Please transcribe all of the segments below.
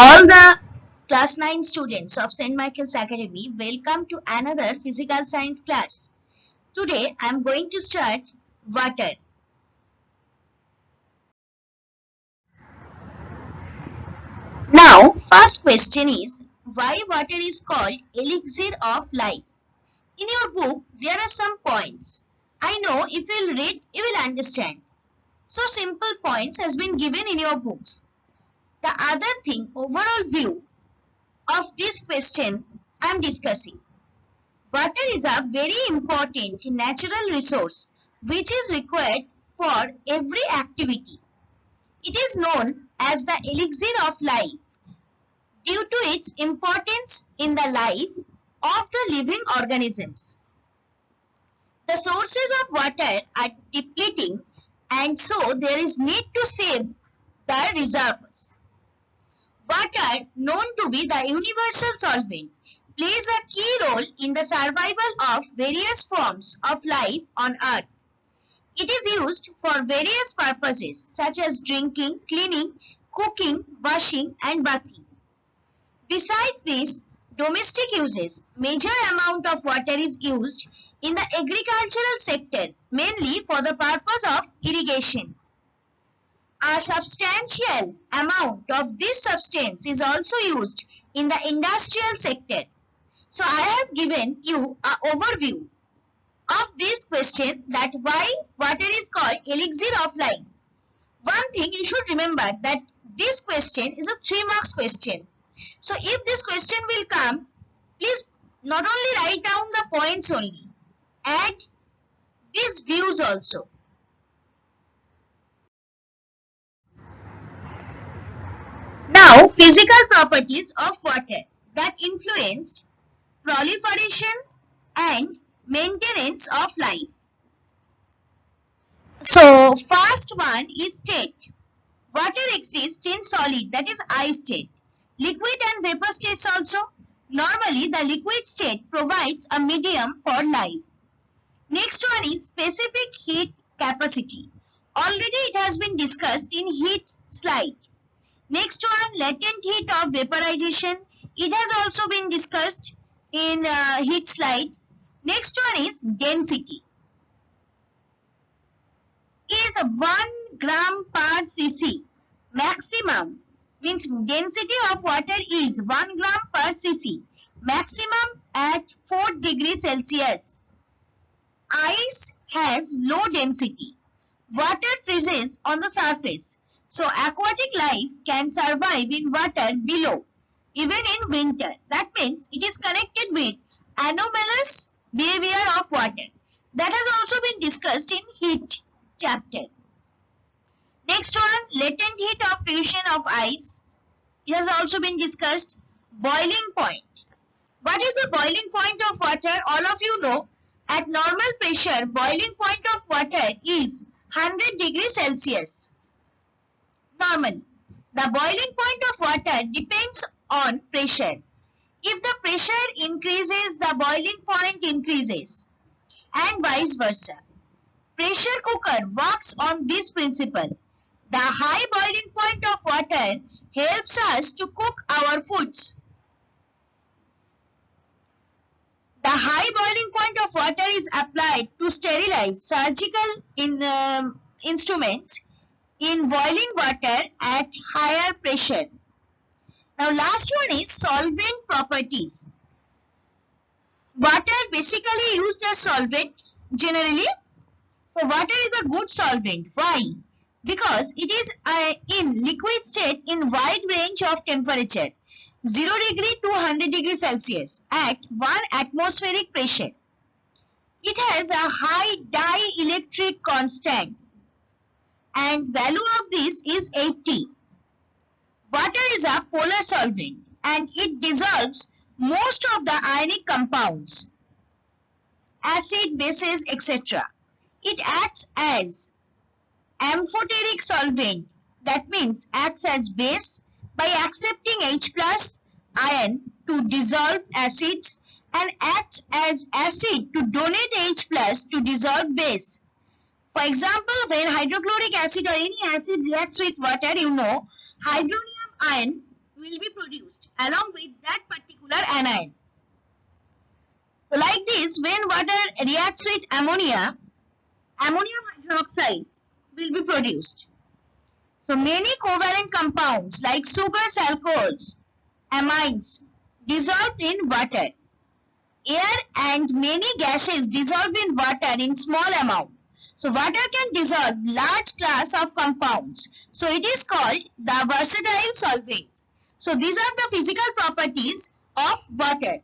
All the class 9 students of St. Michael's Academy, welcome to another physical science class. Today I am going to start water. Now, first question is why water is called elixir of life. In your book, there are some points. I know if you will read, you will understand. So simple points has been given in your books. The other thing, overall view of this question I am discussing. Water is a very important natural resource which is required for every activity. It is known as the elixir of life due to its importance in the life of the living organisms. The sources of water are depleting and so there is need to save the reserves. Water, known to be the universal solvent, plays a key role in the survival of various forms of life on Earth. It is used for various purposes such as drinking, cleaning, cooking, washing, and bathing. Besides this, domestic uses, major amount of water is used in the agricultural sector, mainly for the purpose of irrigation. A substantial amount of this substance is also used in the industrial sector. So I have given you an overview of this question, that why water is called elixir of life. One thing you should remember, that this question is a 3 marks question. So if this question will come, please not only write down the points only, add these views also. Now, physical properties of water that influenced proliferation and maintenance of life. So, first one is state. Water exists in solid, that is ice state. Liquid and vapor states also. Normally, the liquid state provides a medium for life. Next one is specific heat capacity. Already it has been discussed in heat slide. Next one, latent heat of vaporization. It has also been discussed in heat slide. Next one is density. Is 1 gram per cc. Maximum means density of water is 1 gram per cc. Maximum at 4 degrees Celsius. Ice has low density. Water freezes on the surface. So aquatic life can survive in water below, even in winter. That means it is connected with anomalous behavior of water. That has also been discussed in heat chapter. Next one, latent heat of fusion of ice. It has also been discussed. Boiling point. What is the boiling point of water? All of you know, at normal pressure, boiling point of water is 100 degrees Celsius. Normal. The boiling point of water depends on pressure. If the pressure increases, the boiling point increases, and vice versa. Pressure cooker works on this principle. The high boiling point of water helps us to cook our foods. The high boiling point of water is applied to sterilize surgical instruments in boiling water at higher pressure. Now last one is solvent properties. Water basically used as solvent generally. So water is a good solvent. Why? Because it is in liquid state in wide range of temperature, 0 degree to 100 degrees Celsius at 1 atmospheric pressure. It has a high dielectric constant and value of this is 80. Water is a polar solvent and it dissolves most of the ionic compounds, acid, bases, etc. It acts as amphoteric solvent, that means acts as base by accepting H plus ion to dissolve acids, and acts as acid to donate H plus to dissolve base. For example, when hydrochloric acid or any acid reacts with water, you know, hydronium ion will be produced along with that particular anion. So like this, when water reacts with ammonia, ammonium hydroxide will be produced. So many covalent compounds like sugars, alcohols, amines dissolve in water. Air and many gases dissolve in water in small amount. So water can dissolve large class of compounds. So it is called the versatile solvent. So these are the physical properties of water.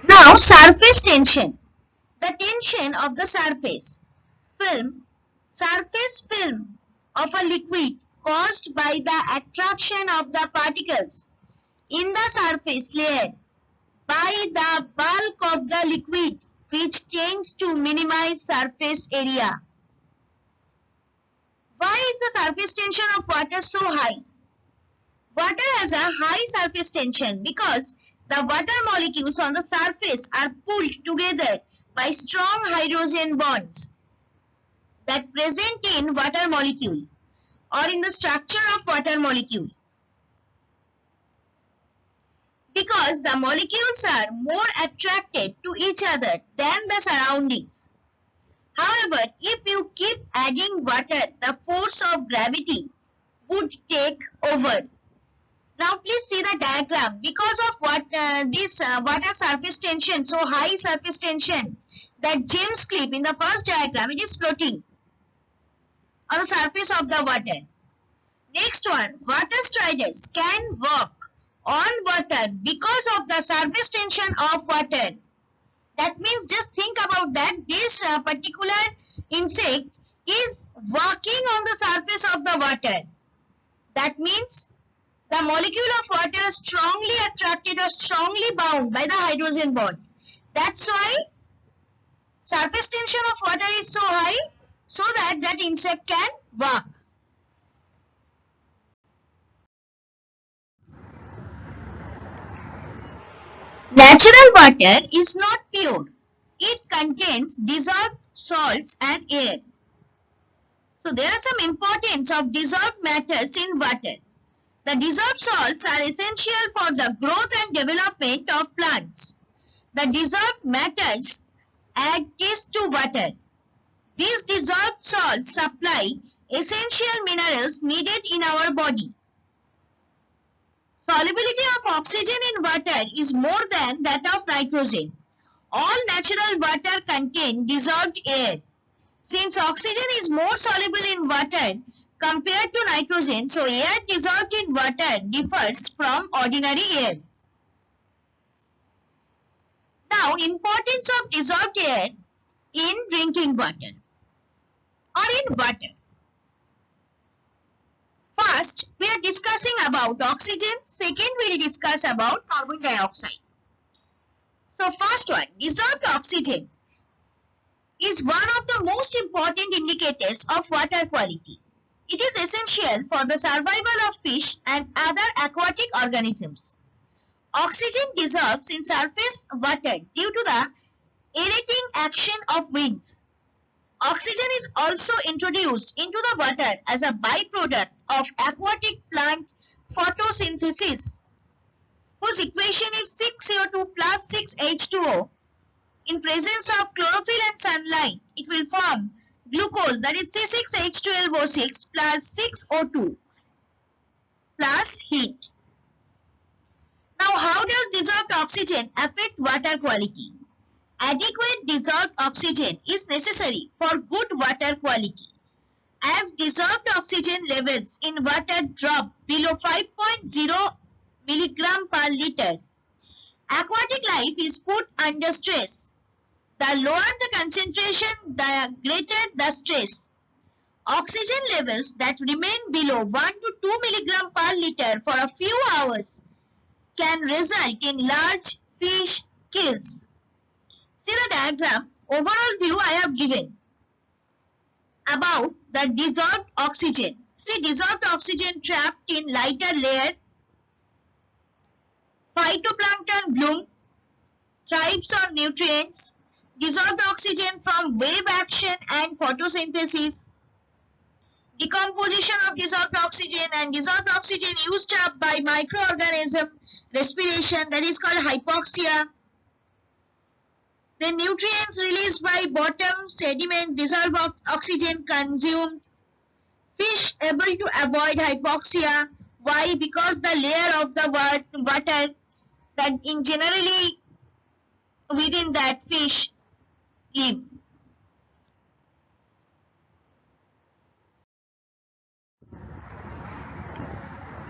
Now surface tension. The tension of the surface film of a liquid caused by the attraction of the particles in the surface layer by the bulk of the liquid, which tends to minimize surface area. Why is the surface tension of water so high? Water has a high surface tension because the water molecules on the surface are pulled together by strong hydrogen bonds that present in water molecule or in the structure of water molecule. Because the molecules are more attracted to each other than the surroundings. However, if you keep adding water, the force of gravity would take over. Now please see the diagram. Because of water surface tension, so high surface tension, that James clip in the first diagram, it is floating on the surface of the water. Next one, water striders can walk on water because of the surface tension of water. That means just think about that. This particular insect is walking on the surface of the water. That means the molecule of water is strongly attracted or strongly bound by the hydrogen bond. That's why surface tension of water is so high, so that that insect can walk. Natural water is not pure. It contains dissolved salts and air. So there are some importance of dissolved matters in water. The dissolved salts are essential for the growth and development of plants. The dissolved matters add taste to water. These dissolved salts supply essential minerals needed in our body. Solubility of oxygen in water is more than that of nitrogen. All natural water contain dissolved air. Since oxygen is more soluble in water compared to nitrogen, so air dissolved in water differs from ordinary air. Now, importance of dissolved air in drinking water or in water. First, we are discussing about oxygen. Second, we will discuss about carbon dioxide. So, first one, dissolved oxygen is one of the most important indicators of water quality. It is essential for the survival of fish and other aquatic organisms. Oxygen dissolves in surface water due to the aerating action of winds. Oxygen is also introduced into the water as a byproduct of aquatic plant photosynthesis, whose equation is 6CO2 plus 6H2O. In presence of chlorophyll and sunlight, it will form glucose, that is C6H12O6 plus 6O2 plus heat. Now, how does dissolved oxygen affect water quality? Adequate dissolved oxygen is necessary for good water quality. As dissolved oxygen levels in water drop below 5.0 milligram per liter, aquatic life is put under stress. The lower the concentration, the greater the stress. Oxygen levels that remain below 1 to 2 milligram per liter for a few hours can result in large fish kills. See the diagram, overall view I have given about the dissolved oxygen. See, dissolved oxygen trapped in lighter layer, phytoplankton bloom, thrives on nutrients, dissolved oxygen from wave action and photosynthesis photosynthesis, decomposition of dissolved oxygen, and dissolved oxygen used up by microorganism respiration, that is called hypoxia. Then nutrients released by bottom sediment, dissolved oxygen consumed. Fish able to avoid hypoxia. Why? Because the layer of the water that in generally within that fish live.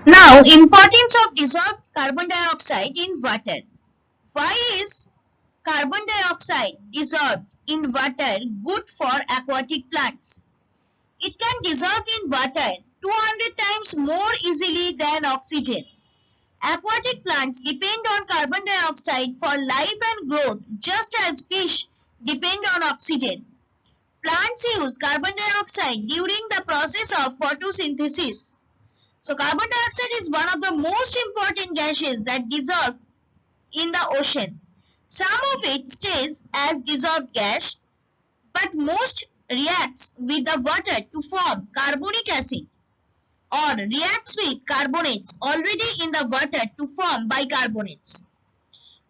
Now, importance of dissolved carbon dioxide in water. Why is carbon dioxide dissolved in water good for aquatic plants? It can dissolve in water 200 times more easily than oxygen. Aquatic plants depend on carbon dioxide for life and growth just as fish depend on oxygen. Plants use carbon dioxide during the process of photosynthesis. So carbon dioxide is one of the most important gases that dissolve in the ocean. Some of it stays as dissolved gas, but most reacts with the water to form carbonic acid or reacts with carbonates already in the water to form bicarbonates.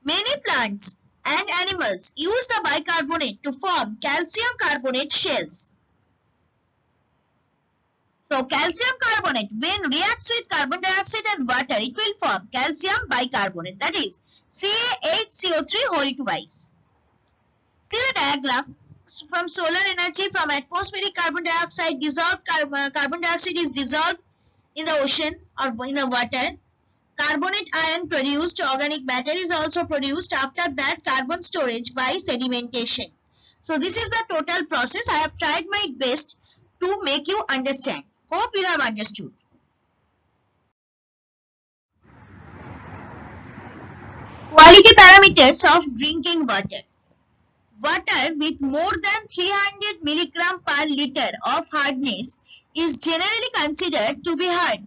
Many plants and animals use the bicarbonate to form calcium carbonate shells. So calcium carbonate, when reacts with carbon dioxide and water, it will form calcium bicarbonate, that is CaHCO3 whole twice. See the diagram. From solar energy, from atmospheric carbon dioxide, dissolved carbon dioxide is dissolved in the ocean or in the water. Carbonate ion produced, organic matter is also produced. After that, carbon storage by sedimentation. So this is the total process. I have tried my best to make you understand. Hope you have understood. Quality parameters of drinking water. Water with more than 300 milligram per liter of hardness is generally considered to be hard,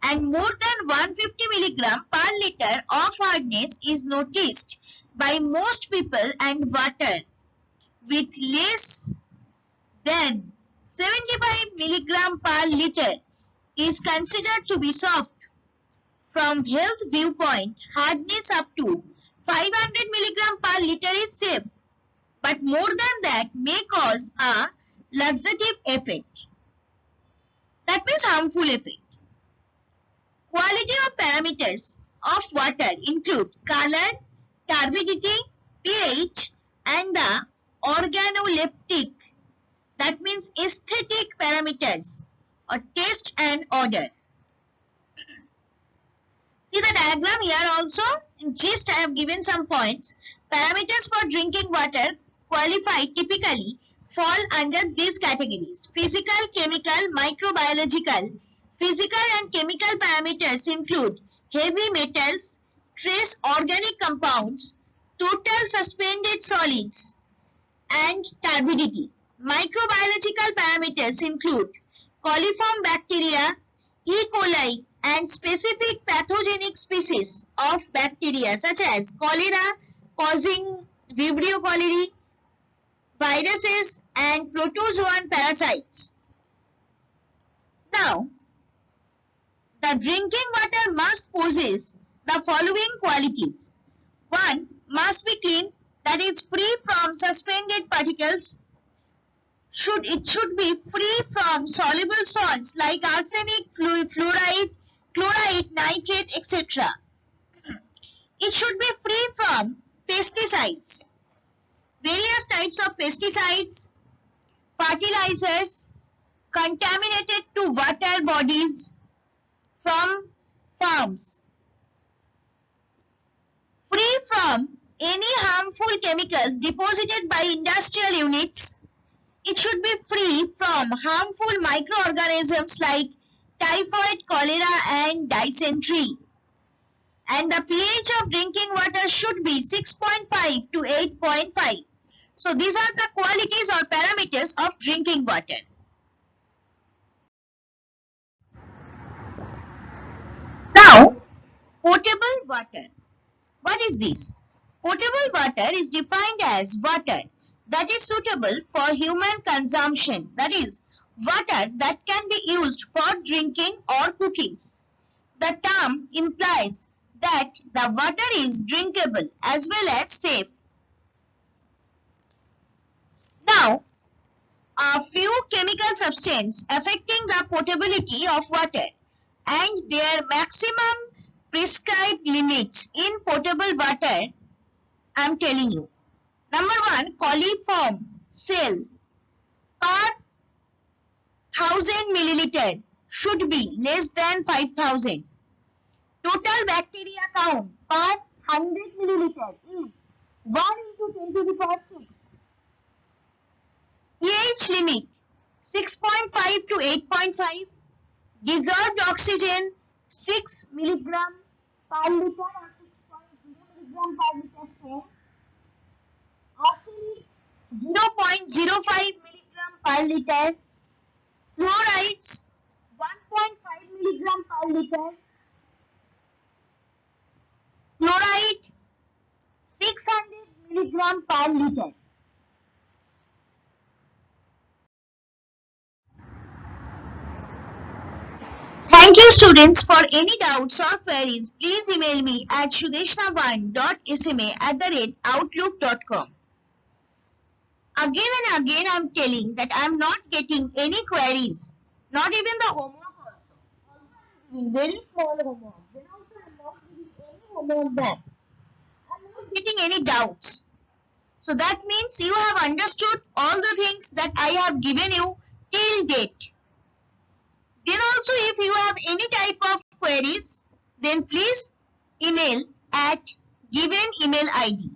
and more than 150 milligram per liter of hardness is noticed by most people, and water with less than 75 milligram per liter is considered to be soft. From health viewpoint, hardness up to 500 milligram per liter is safe, but more than that may cause a laxative effect. That means harmful effect. Quality of parameters of water include color, turbidity, pH, and the organoleptic, that means aesthetic parameters or taste and odor. See the diagram here also. In gist, I have given some points. Parameters for drinking water qualify typically fall under these categories: physical, chemical, microbiological. Physical and chemical parameters include heavy metals, trace organic compounds, total suspended solids, and turbidity. Microbiological parameters include coliform bacteria, E. coli, and specific pathogenic species of bacteria such as cholera causing Vibrio cholerae, viruses, and protozoan parasites. Now, the drinking water must possess the following qualities. 1. Must be clean, that is free from suspended particles. It should be free from soluble salts like arsenic, fluoride, chloride, nitrate, etc. It should be free from pesticides, various types of pesticides, fertilizers, contaminated to water bodies from farms, free from any harmful chemicals deposited by industrial units. It should be free from harmful microorganisms like typhoid, cholera, and dysentery. And the pH of drinking water should be 6.5 to 8.5. So these are the qualities or parameters of drinking water. Now, potable water. What is this? Potable water is defined as water that is suitable for human consumption, that is, water that can be used for drinking or cooking. The term implies that the water is drinkable as well as safe. Now, a few chemical substances affecting the potability of water and their maximum prescribed limits in potable water I am telling you. Number 1, coliform cell per 1000 milliliter should be less than 5000. Total bacteria count per 100 milliliter is 1 into 10 to the power 6. pH limit 6.5 to 8.5. Dissolved oxygen 6 milligram per liter or 6.0 milligram per liter same. Arsenic 0.05 milligram per liter. Fluorides 1.5 milligram per liter. Fluoride 600 milligram per liter. Thank you students. For any doubts or queries, please email me at sudeshna1.sma@outlook.com. Again and again I am telling that I am not getting any queries, not even the homework also. Although I am giving very small homework, then also I am not giving any homework back. I am not getting any doubts. So that means you have understood all the things that I have given you till date. Then also if you have any type of queries, then please email at given email ID.